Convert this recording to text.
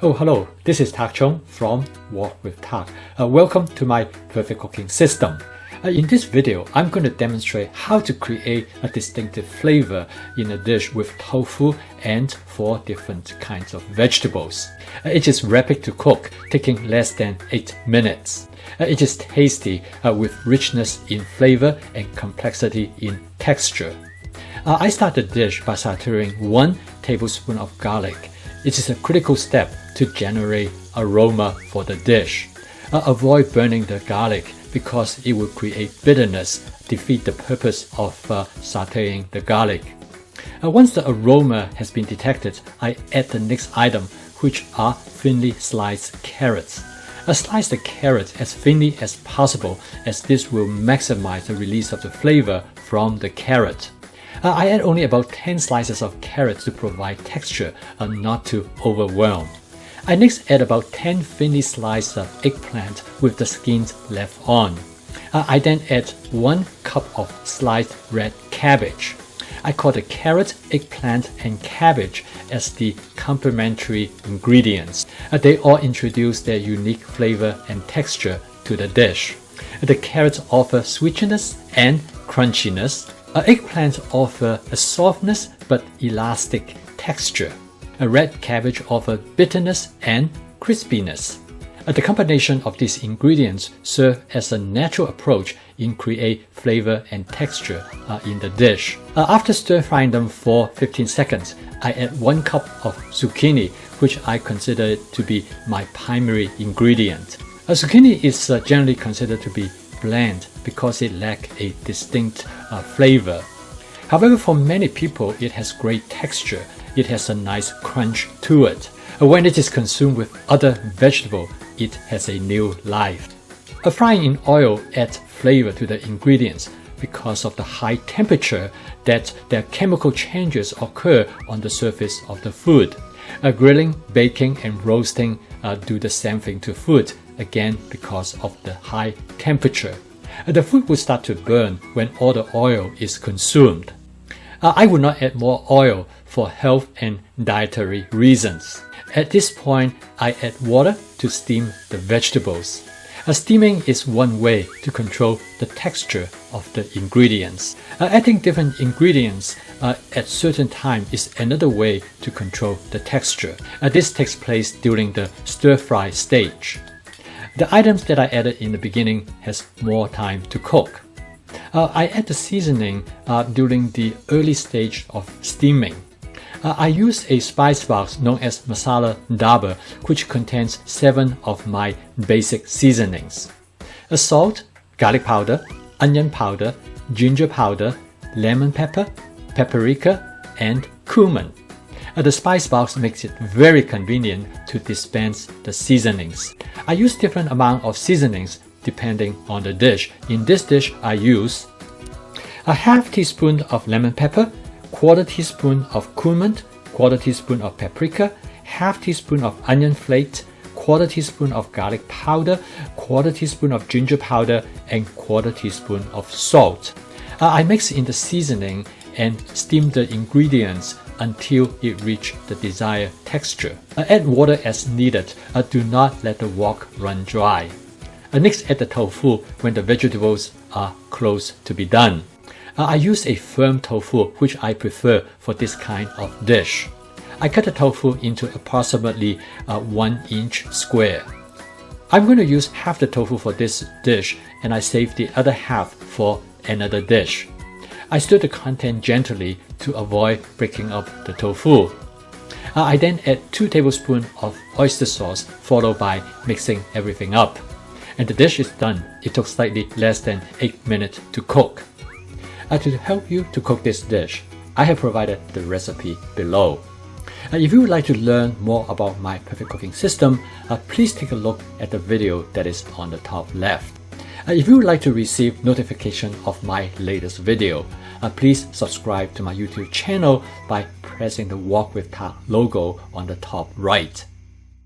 Oh, hello, this is Tak Chung from Walk with Tak. Welcome to my perfect cooking system. In this video, I'm going to demonstrate how to create a distinctive flavor in a dish with tofu and 4 different kinds of vegetables. It is rapid to cook, taking less than 8 minutes. It is tasty with richness in flavor and complexity in texture. I start the dish by sauteing 1 tablespoon of garlic. It is a critical step to generate aroma for the dish. Avoid burning the garlic because it will create bitterness, defeat the purpose of sauteing the garlic. Once the aroma has been detected, I add the next item, which are thinly sliced carrots. Slice the carrot as thinly as possible, as this will maximize the release of the flavor from the carrot. I add only about 10 slices of carrots to provide texture and not to overwhelm. I next add about 10 thinly sliced eggplant with the skins left on. I then add 1 cup of sliced red cabbage. I call the carrot, eggplant, and cabbage as the complementary ingredients. They all introduce their unique flavor and texture to the dish. The carrots offer sweetness and crunchiness. Eggplants offer a softness but elastic texture. A red cabbage offers bitterness and crispiness. The combination of these ingredients serve as a natural approach in create flavor and texture in the dish. After stir-frying them for 15 seconds, I add 1 cup of zucchini, which I consider to be my primary ingredient. Zucchini is generally considered to be bland because it lacks a distinct flavor. However, for many people, it has great texture. It has a nice crunch to it. When it is consumed with other vegetables, it has a new life. Frying in oil adds flavor to the ingredients because of the high temperature that their chemical changes occur on the surface of the food. Grilling, baking, and roasting do the same thing to food, again because of the high temperature. The food will start to burn when all the oil is consumed. I will not add more oil for health and dietary reasons. At this point, I add water to steam the vegetables. Steaming is one way to control the texture of the ingredients. Adding different ingredients at certain time is another way to control the texture. This takes place during the stir-fry stage. The items that I added in the beginning has more time to cook. I add the seasoning during the early stage of steaming. I use a spice box known as masala dabur, which contains 7 of my basic seasonings: salt, garlic powder, onion powder, ginger powder, lemon pepper, paprika, and cumin. The spice box makes it very convenient to dispense the seasonings. I use different amount of seasonings depending on the dish. In this dish, I use a half teaspoon of lemon pepper, 1/4 teaspoon of cumin, 1/4 teaspoon of paprika, half teaspoon of onion flakes, 1/4 teaspoon of garlic powder, 1/4 teaspoon of ginger powder, and 1/4 teaspoon of salt. I mix in the seasoning and steam the ingredients until it reaches the desired texture. Add water as needed. Do not let the wok run dry. Next, add the tofu when the vegetables are close to be done. I use a firm tofu, which I prefer for this kind of dish. I cut the tofu into approximately 1-inch square. I'm going to use half the tofu for this dish, and I save the other half for another dish. I stir the content gently to avoid breaking up the tofu. I then add 2 tablespoons of oyster sauce, followed by mixing everything up. And the dish is done. It took slightly less than 8 minutes to cook. To help you to cook this dish, I have provided the recipe below. If you would like to learn more about my perfect cooking system, please take a look at the video that is on the top left. If you would like to receive notification of my latest video, please subscribe to my YouTube channel by pressing the Walk with Tak logo on the top right.